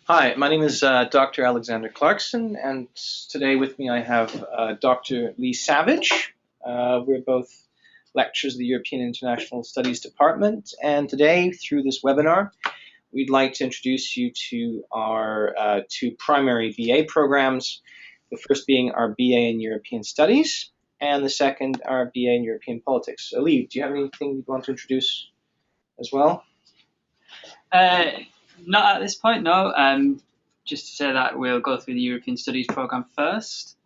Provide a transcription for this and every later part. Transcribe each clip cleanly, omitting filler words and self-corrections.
Hi, my name is Dr. Alexander Clarkson, and today with me I have Dr. Lee Savage. We're both lecturers of the European International Studies Department, and today, through this webinar, we'd like to introduce you to our two primary BA programs, the first being our BA in European Studies, and the second, our BA in European Politics. So, Lee, do you have anything you'd want to introduce as well? Uh, Not at this point, no. Just to say that we'll go through the European Studies programme first,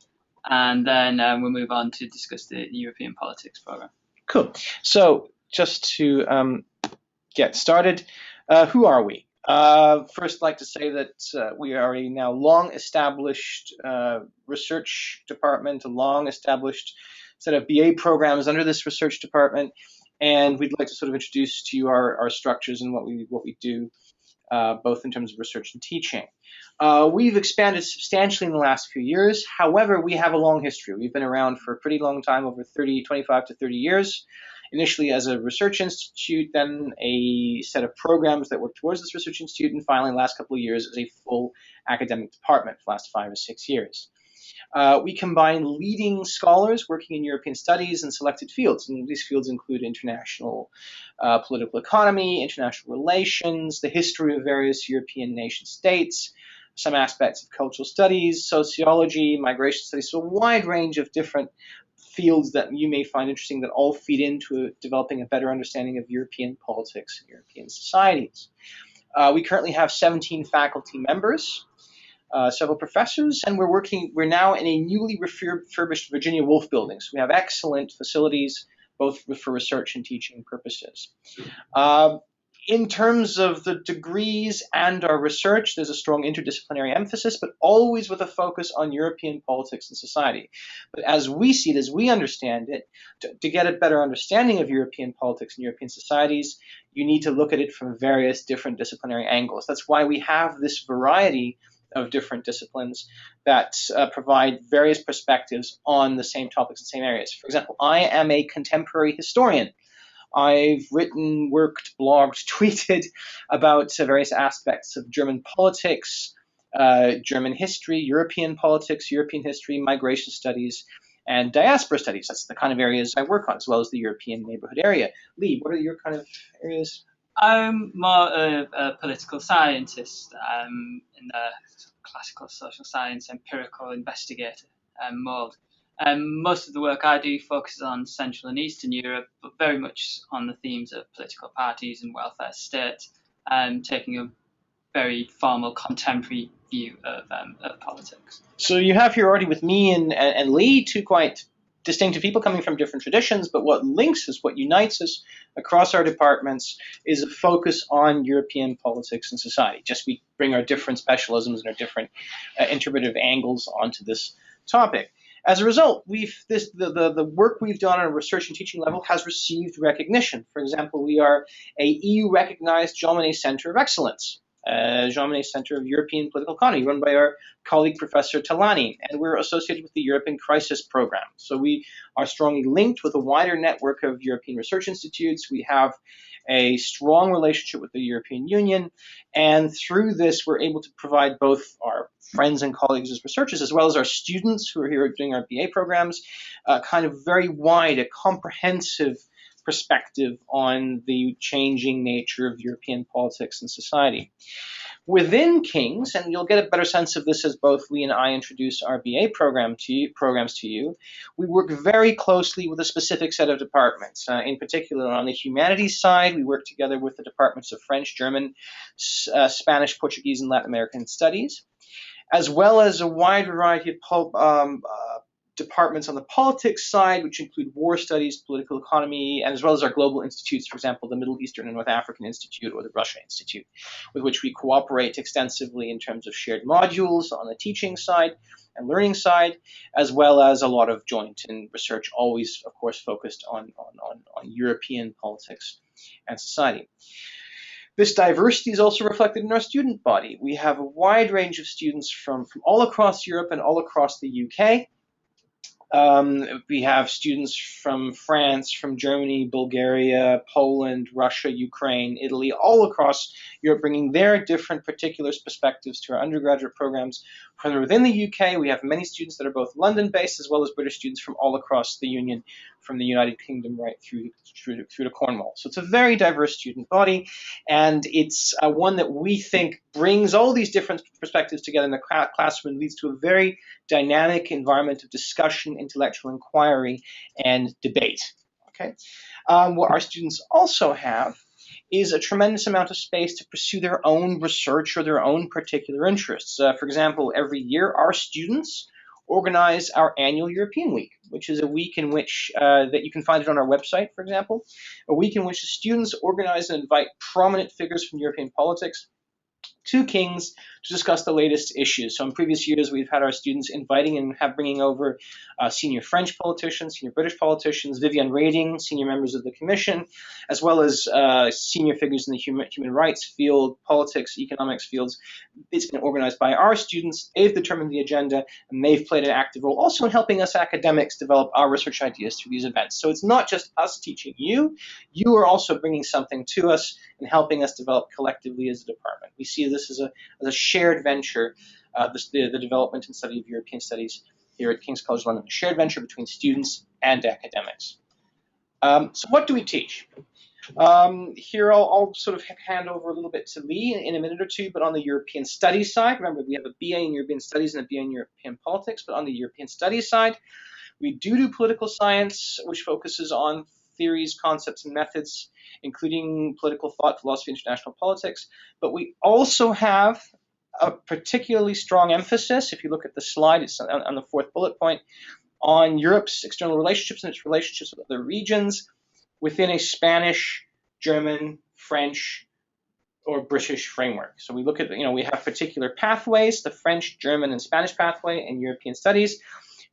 and then we'll move on to discuss the European Politics programme. Cool. So just to get started, who are we? First, I'd like to say that we are a now long-established research department, a long-established set of BA programs under this research department, and we'd like to sort of introduce to you our structures and what we do, both in terms of research and teaching. We've expanded substantially in the last few years. However, we have a long history. We've been around for a pretty long time, over 25 to 30 years. Initially as a research institute, then a set of programs that work towards this research institute, and finally, the last couple of years as a full academic department for the last 5 or 6 years. We combine leading scholars working in European studies in selected fields, and these fields include international political economy, international relations, the history of various European nation states, some aspects of cultural studies, sociology, migration studies, so a wide range of different fields that you may find interesting that all feed into developing a better understanding of European politics and European societies. We currently have 17 faculty members, several professors, and we're now in a newly refurbished Virginia Woolf building. So we have excellent facilities, both for research and teaching purposes. In terms of the degrees and our research, there's a strong interdisciplinary emphasis, but always with a focus on European politics and society. But as we see it, as we understand it, to get a better understanding of European politics and European societies, you need to look at it from various different disciplinary angles. That's why we have this variety of different disciplines that provide various perspectives on the same topics and same areas. For example, I am a contemporary historian. I've written, worked, blogged, tweeted about various aspects of German politics, German history, European politics, European history, migration studies, and diaspora studies. That's the kind of areas I work on, as well as the European neighborhood area. Lee, what are your kind of areas? I'm more a political scientist in the classical social science, empirical investigator mould. Most of the work I do focuses on Central and Eastern Europe, but very much on the themes of political parties and welfare states, taking a very formal contemporary view of politics. So you have here already with me and Lee, two quite distinctive people coming from different traditions, but what links us, what unites us across our departments is a focus on European politics and society. Just we bring our different specialisms and our different interpretive angles onto this topic. As a result, the work we've done on a research and teaching level has received recognition. For example, we are a EU-recognized Jean Monnet Center of Excellence, Jean Monnet Center of European Political Economy, run by our colleague Professor Talani, and we're associated with the European Crisis Program. So we are strongly linked with a wider network of European research institutes. We have a strong relationship with the European Union, and through this we're able to provide both our friends and colleagues as researchers, as well as our students who are here doing our BA programs, kind of very wide, a comprehensive perspective on the changing nature of European politics and society. Within King's, and you'll get a better sense of this as both Lee and I introduce our BA programs to you, we work very closely with a specific set of departments. In particular, on the humanities side, we work together with the departments of French, German, Spanish, Portuguese, and Latin American studies, as well as a wide variety of departments on the politics side, which include war studies, political economy, and as well as our global institutes, for example, the Middle Eastern and North African Institute or the Russia Institute, with which we cooperate extensively in terms of shared modules on the teaching side and learning side, as well as a lot of joint and research, always, of course, focused on European politics and society. This diversity is also reflected in our student body. We have a wide range of students from all across Europe and all across the UK. We have students from France, from Germany, Bulgaria, Poland, Russia, Ukraine, Italy, all across Europe, bringing their different particular perspectives to our undergraduate programs. From within the UK, we have many students that are both London-based as well as British students from all across the Union, from the United Kingdom right through to Cornwall. So it's a very diverse student body, and it's one that we think brings all these different perspectives together in the classroom and leads to a very dynamic environment of discussion, intellectual inquiry, and debate. Okay. What our students also have is a tremendous amount of space to pursue their own research or their own particular interests. For example, every year our students organize our annual European Week, which is a week in which, that you can find it on our website, for example, a week in which the students organize and invite prominent figures from European politics to King's to discuss the latest issues. So in previous years, we've had our students inviting and bringing over senior French politicians, senior British politicians, Viviane Reding, senior members of the Commission, as well as senior figures in the human rights field, politics, economics fields. It's been organized by our students. They've determined the agenda, and they've played an active role also in helping us academics develop our research ideas through these events. So it's not just us teaching you. You are also bringing something to us and helping us develop collectively as a department. We see this as a shared venture, the development and study of European studies here at King's College London, a shared venture between students and academics. So what do we teach? Here I'll sort of hand over a little bit to Lee in a minute or two, but on the European Studies side, remember we have a BA in European Studies and a BA in European Politics, but on the European Studies side, we do political science, which focuses on theories, concepts, and methods, including political thought, philosophy, international politics. But we also have a particularly strong emphasis, if you look at the slide, it's on the fourth bullet point, on Europe's external relationships and its relationships with other regions within a Spanish, German, French, or British framework. So we look at, we have particular pathways, the French, German, and Spanish pathway in European studies,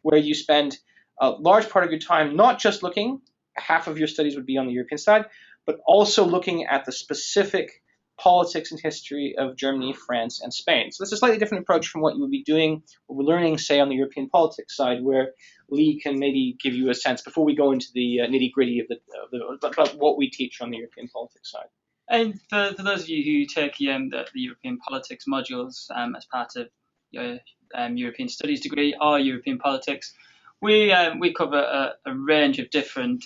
where you spend a large part of your time not just looking, half of your studies would be on the European side, but also looking at the specific politics and history of Germany, France, and Spain. So that's a slightly different approach from what you would be doing, what we're learning, say, on the European politics side, where Lee can maybe give you a sense before we go into the nitty-gritty of what we teach on the European politics side. And for those of you who take the European politics modules as part of your European Studies degree or European politics, we cover a range of different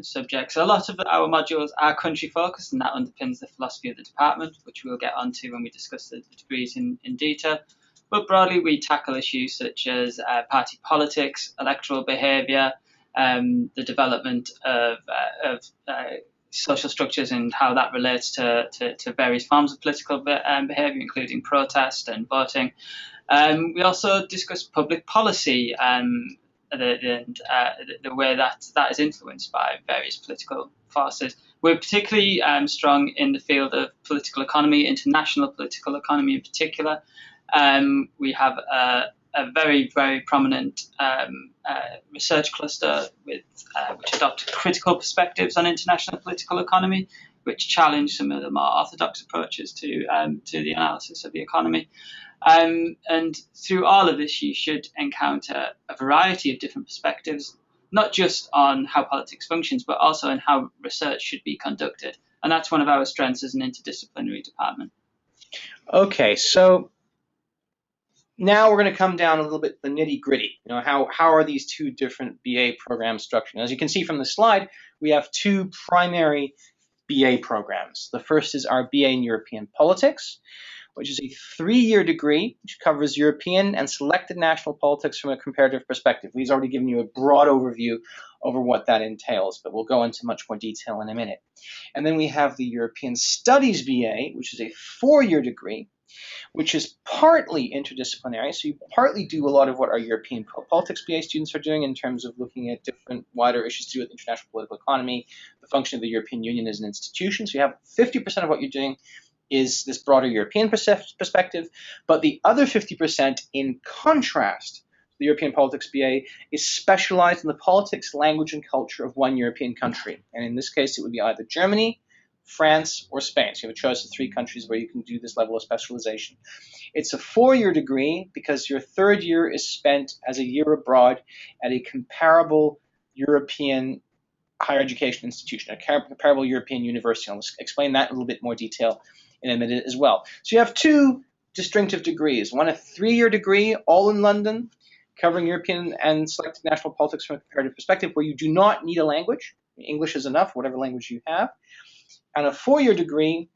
subjects. A lot of our modules are country focused, and that underpins the philosophy of the department, which we'll get onto when we discuss the degrees in detail. But broadly, we tackle issues such as party politics, electoral behaviour, the development of social structures and how that relates to various forms of political behaviour, including protest and voting. We also discuss public policy and the way that is influenced by various political forces. We're particularly strong in the field of political economy, international political economy in particular. We have a very, very prominent research cluster which adopt critical perspectives on international political economy, which challenge some of the more orthodox approaches to the analysis of the economy. And through all of this, you should encounter a variety of different perspectives, not just on how politics functions, but also on how research should be conducted. And that's one of our strengths as an interdisciplinary department. Okay, so now we're going to come down a little bit to the nitty-gritty. How are these two different BA programs structured? And as you can see from the slide, we have two primary BA programs. The first is our BA in European Politics, which is a 3-year degree which covers European and selected national politics from a comparative perspective. We've already given you a broad overview over what that entails, but we'll go into much more detail in a minute. And then we have the European Studies BA, which is a 4-year degree, which is partly interdisciplinary. So you partly do a lot of what our European politics BA students are doing in terms of looking at different wider issues to do with international political economy, the function of the European Union as an institution. So you have 50% of what you're doing is this broader European perspective, but the other 50%, in contrast, the European Politics BA is specialized in the politics, language, and culture of one European country. And in this case, it would be either Germany, France, or Spain. So you have a choice of 3 countries where you can do this level of specialization. It's a 4-year degree because your 3rd year is spent as a year abroad at a comparable European higher education institution, a comparable European university. I'll explain that in a little bit more detail in a minute as well. So you have 2 distinctive degrees. One, a 3-year degree, all in London, covering European and selected national politics from a comparative perspective, where you do not need a language. English is enough, whatever language you have. And a 4-year degree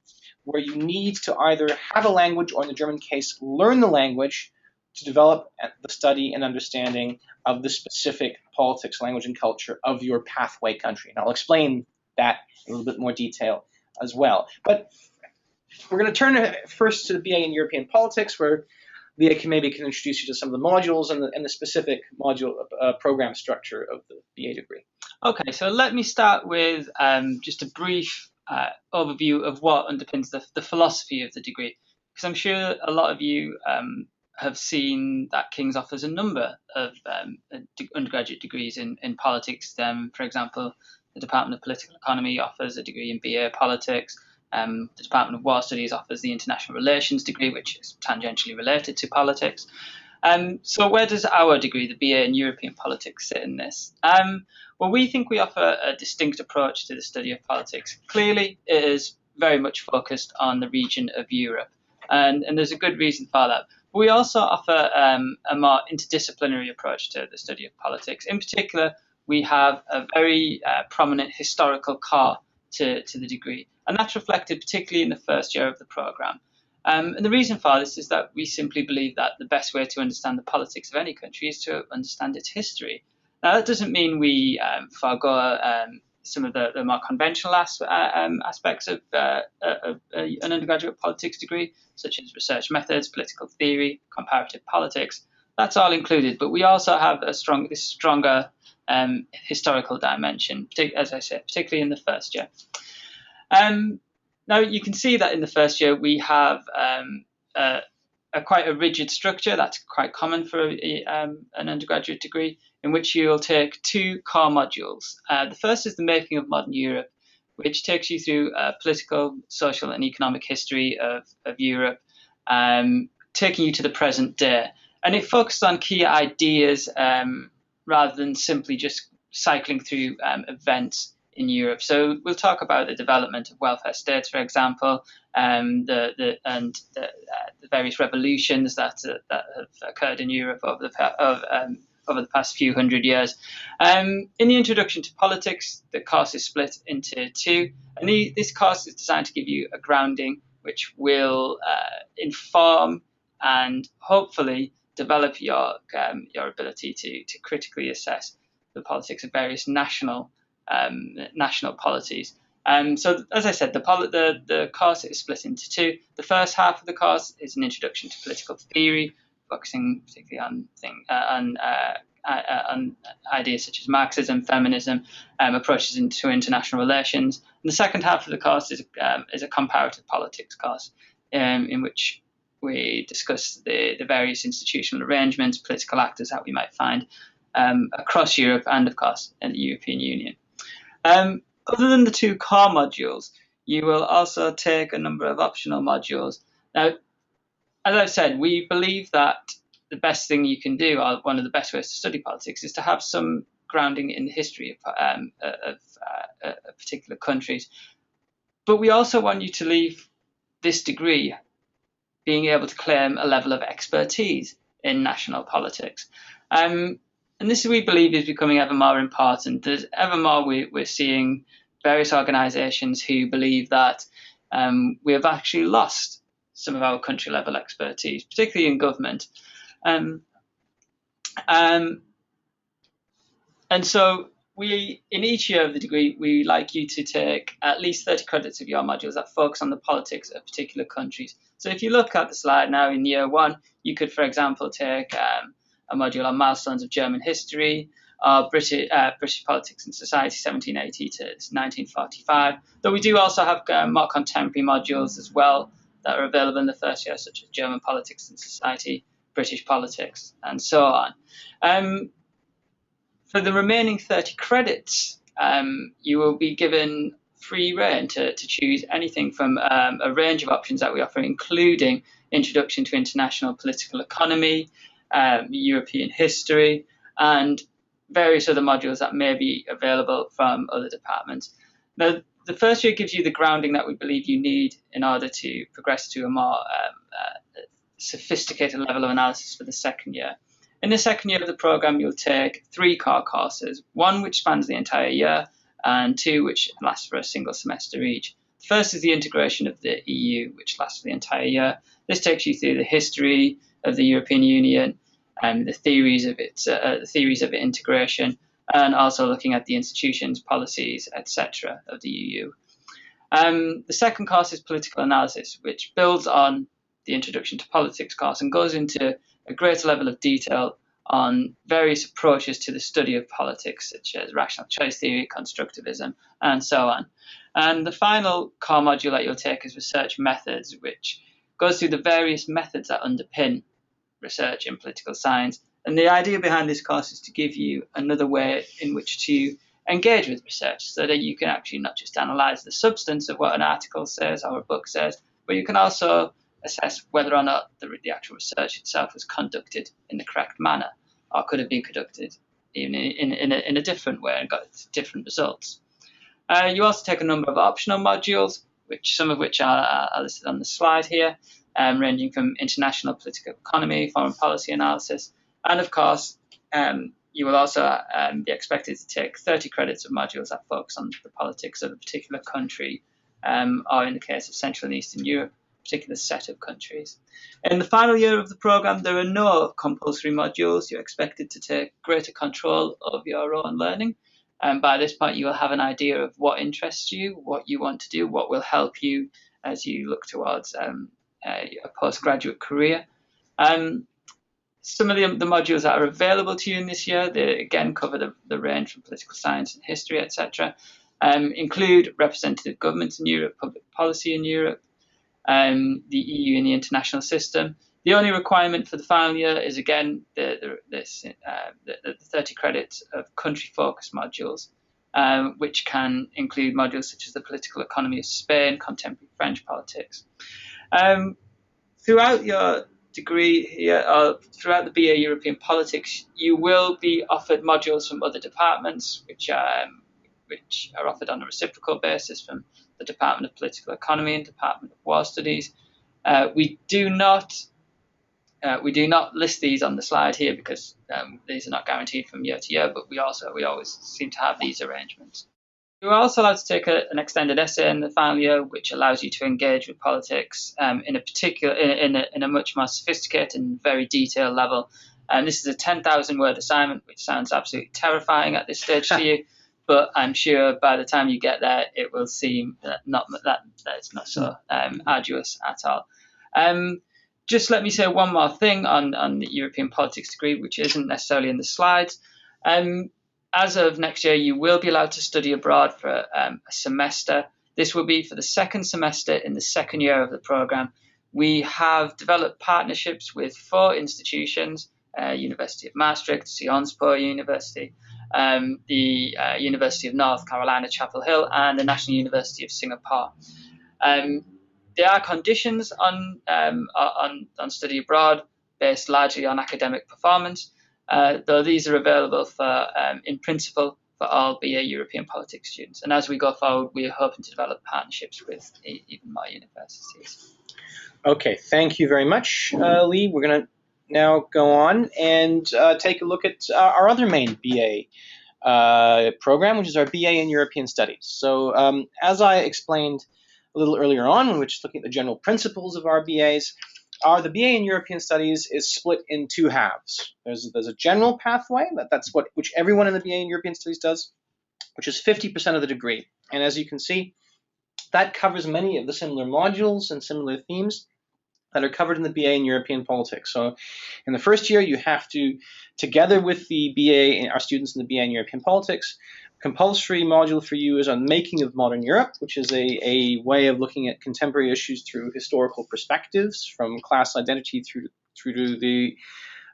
where you need to either have a language or, in the German case, learn the language to develop the study and understanding of the specific politics, language, and culture of your pathway country. And I'll explain that in a little bit more detail as well. But we're going to turn first to the BA in European politics, where Leah can introduce you to some of the modules and the specific module program structure of the BA degree. Okay, so let me start with just a brief overview of what underpins the philosophy of the degree, because I'm sure a lot of you have seen that King's offers a number of undergraduate degrees in politics. For example, the Department of Political Economy offers a degree in BA Politics. The Department of War Studies offers the International Relations degree, which is tangentially related to politics. So where does our degree, the BA in European Politics, sit in this? Well, we think we offer a distinct approach to the study of politics. Clearly, it is very much focused on the region of Europe, and there's a good reason for that. But we also offer a more interdisciplinary approach to the study of politics. In particular, we have a very prominent historical core to the degree, and that's reflected particularly in the first year of the programme. And the reason for this is that we simply believe that the best way to understand the politics of any country is to understand its history. Now, that doesn't mean we forego some of the more conventional aspects of an undergraduate politics degree, such as research methods, political theory, comparative politics. That's all included, but we also have this stronger historical dimension, as I said, particularly in the first year. Now, you can see that in the first year we have quite a rigid structure that's quite common for an undergraduate degree, in which you'll take 2 core modules. The first is the Making of Modern Europe, which takes you through political, social, and economic history of Europe, taking you to the present day. And it focuses on key ideas rather than simply just cycling through events in Europe. So we'll talk about the development of welfare states, for example, the various revolutions that have occurred in Europe over the past few hundred years. In the introduction to politics, the course is split into 2, and this course is designed to give you a grounding which will inform and hopefully develop your ability to critically assess the politics of various national polities. So, as I said, the course is split into 2. The first half of the course is an introduction to political theory, focusing particularly on ideas such as Marxism, feminism, approaches to international relations. And the second half of the course is a comparative politics course, in which we discuss the various institutional arrangements, political actors that we might find across Europe and, of course, in the European Union. Other than the 2 core modules, you will also take a number of optional modules. Now, as I've said, we believe that the best thing you can do, or one of the best ways to study politics, is to have some grounding in the history of particular countries. But we also want you to leave this degree being able to claim a level of expertise in national politics. And this, we believe, is becoming ever more important. There's ever more we're seeing various organisations who believe that we have actually lost some of our country-level expertise, particularly in government. And so in each year of the degree, we like you to take at least 30 credits of your modules that focus on the politics of particular countries. So if you look at the slide now in year 1, you could, for example, take a module on milestones of German history, British politics and society, 1780 to 1945. Though we do also have more contemporary modules as well that are available in the first year, such as German politics and society, British politics, and so on. For the remaining 30 credits, you will be given free rein to choose anything from a range of options that we offer, including Introduction to International Political Economy, European History, and various other modules that may be available from other departments. Now, the first year gives you the grounding that we believe you need in order to progress to a more sophisticated level of analysis for the second year. In the second year of the programme, you'll take 3 core courses, one which spans the entire year and 2 which last for a single semester each. The first is the integration of the EU, which lasts for the entire year. This takes you through the history of the European Union and the theories of its integration, and also looking at the institutions, policies, etc. of the EU. The second course is political analysis, which builds on the Introduction to Politics course and goes into a greater level of detail on various approaches to the study of politics, such as rational choice theory, constructivism, and so on. And the final core module that you'll take is research methods, which goes through the various methods that underpin research in political science. And the idea behind this course is to give you another way in which to engage with research, so that you can actually not just analyse the substance of what an article says or a book says, but you can also assess whether or not the actual research itself was conducted in the correct manner, or could have been conducted even in a different way and got different results. You also take a number of optional modules, some of which are listed on the slide here, ranging from international political economy, foreign policy analysis, and of course, you will also be expected to take 30 credits of modules that focus on the politics of a particular country, or in the case of Central and Eastern Europe, a particular set of countries. In the final year of the programme, there are no compulsory modules. You're expected to take greater control of your own learning. And by this point, you will have an idea of what interests you, what you want to do, what will help you as you look towards a postgraduate career. Some of the modules that are available to you in this year, they again cover the range from political science and history, etc., include representative governments in Europe, public policy in Europe, the EU and the international system. The only requirement for the final year is, again, the 30 credits of country-focused modules, which can include modules such as the political economy of Spain, contemporary French politics. Throughout your degree here, or throughout the BA European Politics, you will be offered modules from other departments, which are offered on a reciprocal basis from the Department of Political Economy and Department of War Studies. We do not list these on the slide here because these are not guaranteed from year to year, but we always seem to have these arrangements. You're also allowed to take an extended essay in the final year, which allows you to engage with politics in a much more sophisticated and very detailed level. And this is a 10,000 word assignment, which sounds absolutely terrifying at this stage to you, but I'm sure by the time you get there, it will seem that it's not so arduous at all. Just let me say one more thing on the European politics degree, which isn't necessarily in the slides. As of next year, you will be allowed to study abroad for a semester. This will be for the second semester in the second year of the programme. We have developed partnerships with 4 institutions, University of Maastricht, Sion-Spoor University, the University of North Carolina, Chapel Hill, and the National University of Singapore. There are conditions on study abroad based largely on academic performance, though these are available in principle for all BA European Politics students. And as we go forward, we are hoping to develop partnerships with even more universities. Okay, thank you very much, Lee. We're going to now go on and take a look at our other main BA program, which is our BA in European Studies. So as I explained a little earlier on, when we were just looking at the general principles of our BAs, the BA in European Studies is split in 2 halves. There's a general pathway, which everyone in the BA in European Studies does, which is 50% of the degree. And as you can see, that covers many of the similar modules and similar themes that are covered in the BA in European Politics. So in the first year, you have to, together with the BA, our students in the BA in European Politics, compulsory module for you is on making of modern Europe, which is a way of looking at contemporary issues through historical perspectives, from class identity through to the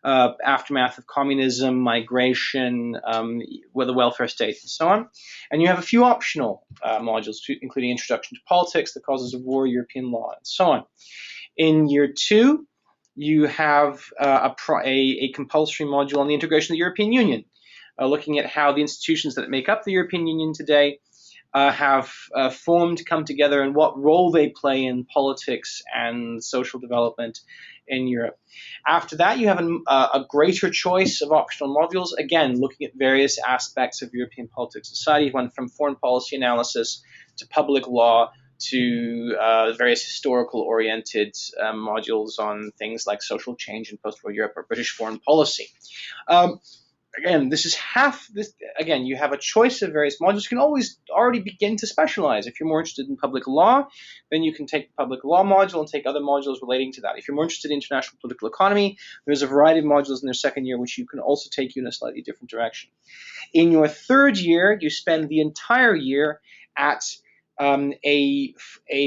aftermath of communism, migration, with the welfare state, and so on. And you have a few optional modules, including Introduction to Politics, the Causes of War, European Law, and so on. In year 2, you have a compulsory module on the integration of the European Union, looking at how the institutions that make up the European Union today have formed, come together, and what role they play in politics and social development in Europe. After that, you have a greater choice of optional modules, again, looking at various aspects of European politics and society, one from foreign policy analysis to public law to various historical-oriented modules on things like social change in post-war Europe or British foreign policy. Again, this is half this. Again, you have a choice of various modules. You can always already begin to specialize. If you're more interested in public law, then you can take the public law module and take other modules relating to that. If you're more interested in international political economy, there's a variety of modules in their second year which you can also take you in a slightly different direction. In your third year, you spend the entire year at a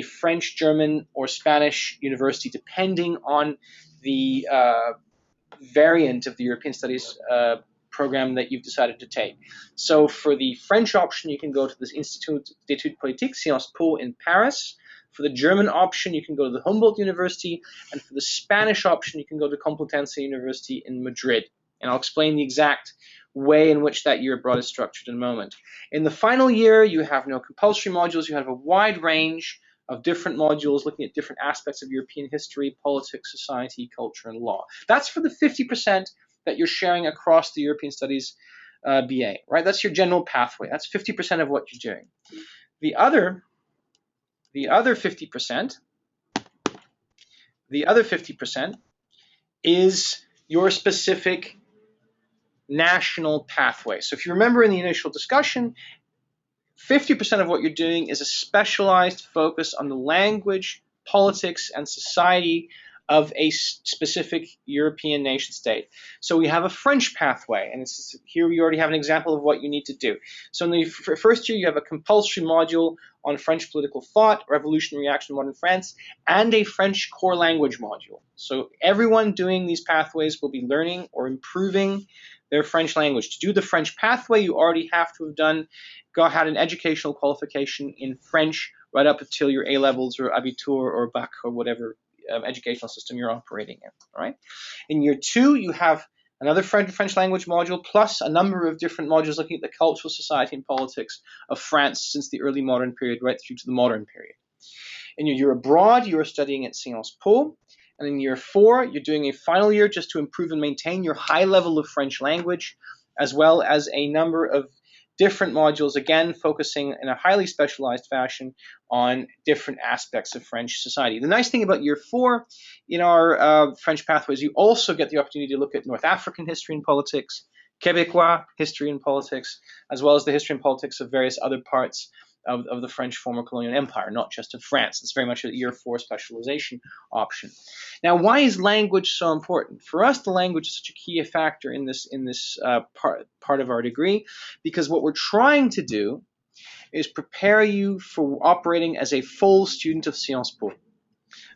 French, German, or Spanish university, depending on the variant of the European Studies program that you've decided to take. So for the French option, you can go to this Institut d'études politiques, Sciences Po in Paris. For the German option, you can go to the Humboldt University. And for the Spanish option, you can go to Complutense University in Madrid. And I'll explain the exact way in which that year abroad is structured in a moment. In the final year, you have no compulsory modules. You have a wide range of different modules looking at different aspects of European history, politics, society, culture, and law. That's for the 50% that you're sharing across the European Studies BA, right? That's your general pathway. That's 50% of what you're doing. The other 50%, is your specific national pathway. So if you remember in the initial discussion, 50% of what you're doing is a specialized focus on the language, politics, and society of a specific European nation state. So we have a French pathway, and here we already have an example of what you need to do. So in the first year, you have a compulsory module on French political thought, revolution, reaction, modern France, and a French core language module. So everyone doing these pathways will be learning or improving their French language. To do the French pathway, you already have to have had an educational qualification in French right up until your A-levels or Abitur or Bac or whatever educational system you're operating in, right? In year 2, you have another French language module plus a number of different modules looking at the cultural, society, and politics of France since the early modern period right through to the modern period. In your year abroad, you are studying at Sciences Po. And in year 4, you're doing a final year just to improve and maintain your high level of French language, as well as a number of different modules, again, focusing in a highly specialized fashion on different aspects of French society. The nice thing about year 4 in our French pathways, you also get the opportunity to look at North African history and politics, Quebecois history and politics, as well as the history and politics of various other parts of the French former colonial empire, not just of France. It's very much a year 4 specialization option. Now, why is language so important? For us, the language is such a key factor in this part of our degree, because what we're trying to do is prepare you for operating as a full student of Sciences Po.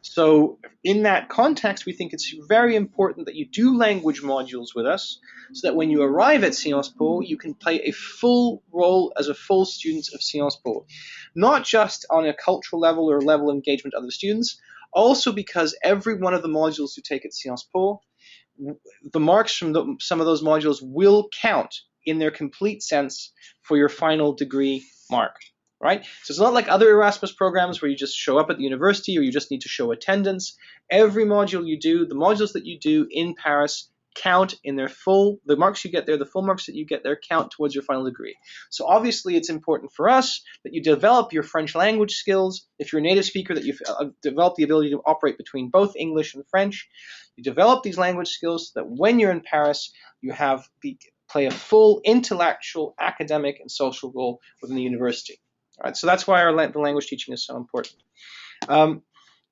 So in that context, we think it's very important that you do language modules with us so that when you arrive at Sciences Po, you can play a full role as a full student of Sciences Po. Not just on a cultural level or level of engagement with other students, also because every one of the modules you take at Sciences Po, the marks from some of those modules will count in their complete sense for your final degree mark. Right? So it's not like other Erasmus programs where you just show up at the university or you just need to show attendance. Every module you do, the modules that you do in Paris count in their full, the marks you get there, the full marks that you get there count towards your final degree. So obviously it's important for us that you develop your French language skills. If you're a native speaker, that you've developed the ability to operate between both English and French. You develop these language skills so that when you're in Paris, you play a full intellectual, academic, and social role within the university. Right, so that's why the language teaching is so important. So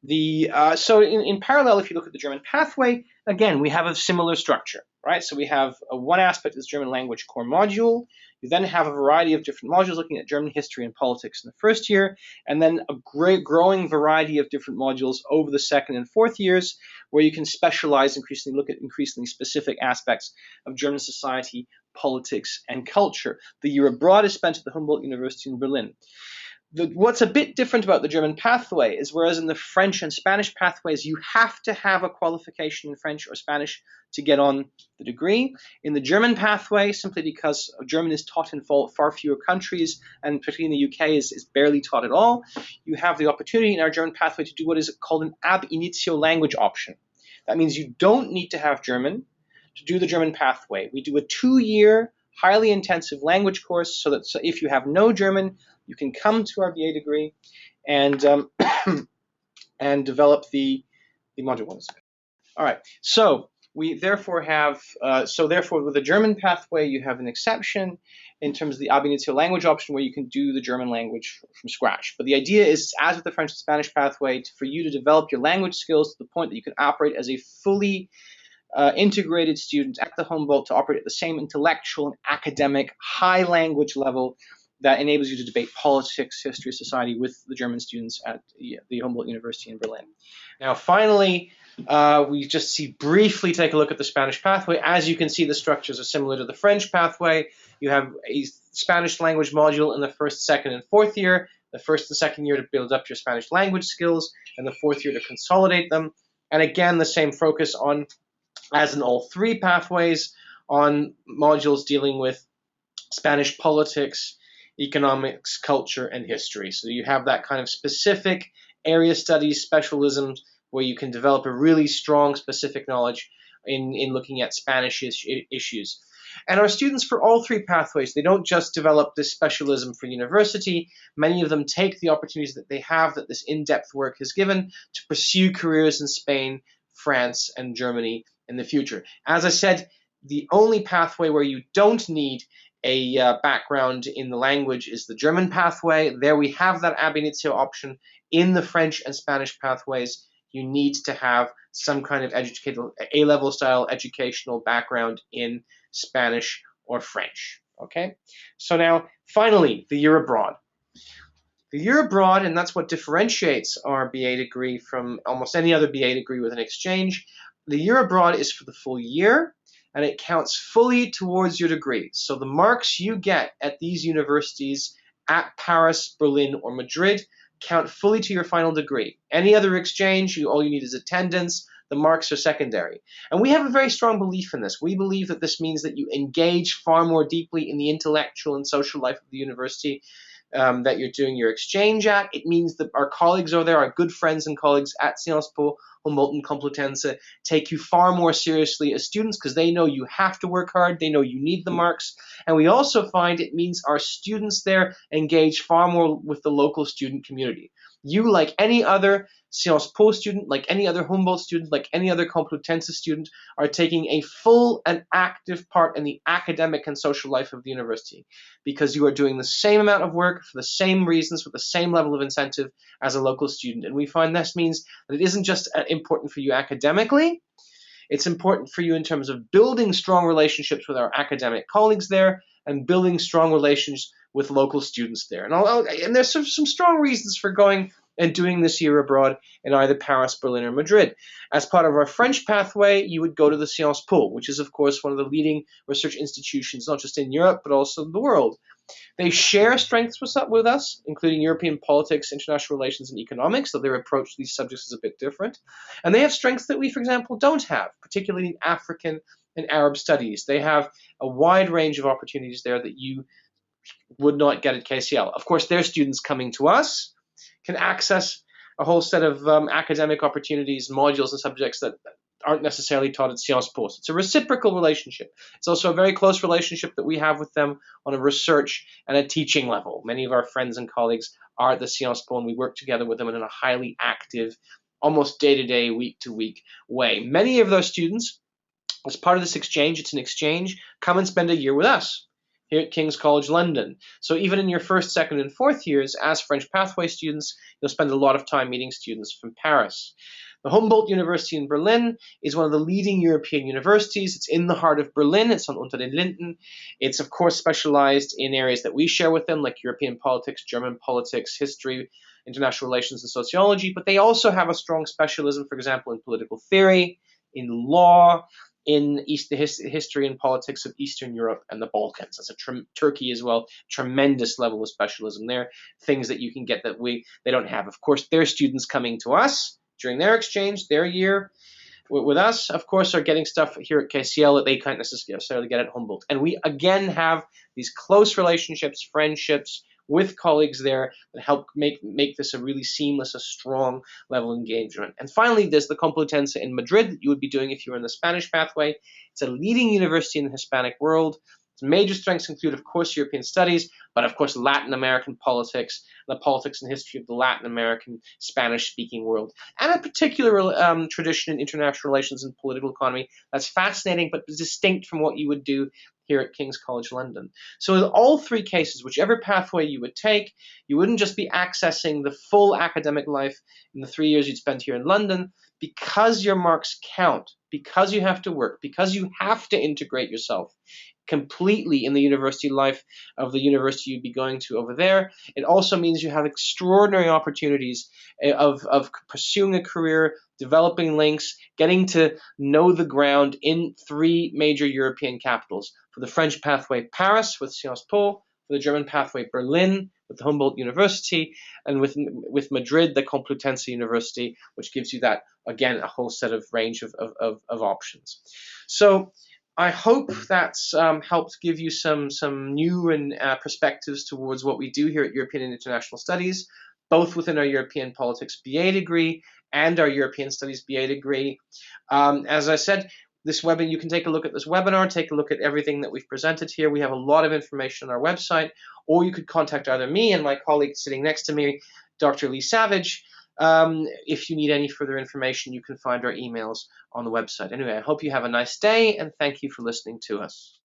in parallel, if you look at the German pathway, again, we have a similar structure, right? So we have one aspect is German language core module. You then have a variety of different modules looking at German history and politics in the first year, and then a great growing variety of different modules over the second and fourth years, where you can specialize, increasingly look at increasingly specific aspects of German society, politics, and culture. The year abroad is spent at the Humboldt University in Berlin. What's a bit different about the German pathway is whereas in the French and Spanish pathways, you have to have a qualification in French or Spanish to get on the degree. In the German pathway, simply because German is taught in far fewer countries, and particularly in the UK is barely taught at all, you have the opportunity in our German pathway to do what is called an ab initio language option. That means you don't need to have German to do the German pathway. We do a 2-year, highly intensive language course so if you have no German, you can come to our BA degree and and develop the module 1. All right, so we therefore have, therefore with the German pathway, you have an exception in terms of the ab initio language option where you can do the German language from scratch. But the idea is, as with the French and Spanish pathway, for you to develop your language skills to the point that you can operate as a fully integrated student at the Humboldt, to operate at the same intellectual and academic high language level that enables you to debate politics, history, society with the German students at the Humboldt University in Berlin. Now, finally, we just briefly take a look at the Spanish pathway. As you can see, the structures are similar to the French pathway. You have a Spanish language module in the first, second, and fourth year. The first and second year to build up your Spanish language skills, and the fourth year to consolidate them. And again, the same focus on, as in all 3 pathways, on modules dealing with Spanish politics, economics, culture, and history. So you have that kind of specific area studies, specialisms, where you can develop a really strong specific knowledge in looking at Spanish issues. And our students for all 3 pathways, they don't just develop this specialism for university. Many of them take the opportunities that they have, that this in-depth work has given, to pursue careers in Spain, France, and Germany in the future. As I said, the only pathway where you don't need a background in the language is the German pathway. There we have that ab initio option. In the French and Spanish pathways, you need to have some kind of A-level style educational background in Spanish or French. Okay, so now finally, the year abroad. The year abroad, and that's what differentiates our BA degree from almost any other BA degree with an exchange. The year abroad is for the full year, and it counts fully towards your degree. So the marks you get at these universities at Paris, Berlin, or Madrid count fully to your final degree. Any other exchange, all you need is attendance. The marks are secondary. And we have a very strong belief in this. We believe that this means that you engage far more deeply in the intellectual and social life of the university that you're doing your exchange at. It means that our colleagues over there, our good friends and colleagues at Sciences Po, Humboldt, and Complutense, take you far more seriously as students because they know you have to work hard. They know you need the marks. And we also find it means our students there engage far more with the local student community. You, like any other Sciences Po student, like any other Humboldt student, like any other Complutense student, are taking a full and active part in the academic and social life of the university because you are doing the same amount of work for the same reasons, with the same level of incentive as a local student. And we find this means that it isn't just important for you academically, it's important for you in terms of building strong relationships with our academic colleagues there and building strong relations with local students there. And there's some strong reasons for going and doing this year abroad in either Paris, Berlin, or Madrid. As part of our French pathway, you would go to the Sciences Po, which is, of course, one of the leading research institutions, not just in Europe, but also in the world. They share strengths with us, including European politics, international relations, and economics, though their approach to these subjects is a bit different. And they have strengths that we, for example, don't have, particularly in African and Arab studies. They have a wide range of opportunities there that you would not get at KCL. Of course, their students coming to us can access a whole set of academic opportunities, modules, and subjects that aren't necessarily taught at Sciences Po. It's a reciprocal relationship. It's also a very close relationship that we have with them on a research and a teaching level. Many of our friends and colleagues are at the Sciences Po, and we work together with them in a highly active, almost day-to-day, week-to-week way. Many of those students, as part of this exchange, it's an exchange, come and spend a year with us here at King's College London. So even in your first, second, and fourth years as French pathway students, you'll spend a lot of time meeting students from Paris. The Humboldt University in Berlin is one of the leading European universities. It's in the heart of Berlin. It's on Unter den Linden. It's, of course, specialized in areas that we share with them, like European politics, German politics, history, international relations, and sociology. But they also have a strong specialism, for example, in political theory, in law, in the history and politics of Eastern Europe and the Balkans. That's Turkey as well. Tremendous level of specialism there. Things that you can get that they don't have. Of course, their students coming to us during their exchange, their year with us, of course, are getting stuff here at KCL that they can't necessarily get at Humboldt. And we, again, have these close relationships, friendships with colleagues there that help make this a really seamless, a strong level of engagement. And finally, there's the Complutense in Madrid that you would be doing if you were in the Spanish pathway. It's a leading university in the Hispanic world. Its major strengths include, of course, European studies, but of course, Latin American politics, the politics and history of the Latin American Spanish-speaking world, and a particular tradition in international relations and political economy that's fascinating but distinct from what you would do here at King's College London. So in all three cases, whichever pathway you would take, you wouldn't just be accessing the full academic life in the 3 years you'd spend here in London. Because your marks count, because you have to work, because you have to integrate yourself completely in the university life of the university you'd be going to over there, it also means you have extraordinary opportunities of pursuing a career, developing links, getting to know the ground in three major European capitals. For the French pathway, Paris with Sciences Po; for the German pathway, Berlin with the Humboldt University; and with Madrid, the Complutense University, which gives you that, again, a whole set of range of options. So I hope that's helped give you some new and perspectives towards what we do here at European and International Studies, both within our European Politics BA degree and our European Studies BA degree. As I said, you can take a look at this webinar, take a look at everything that we've presented here. We have a lot of information on our website, or you could contact either me and my colleague sitting next to me, Dr. Lee Savage. If you need any further information, you can find our emails on the website. Anyway, I hope you have a nice day, and thank you for listening to us.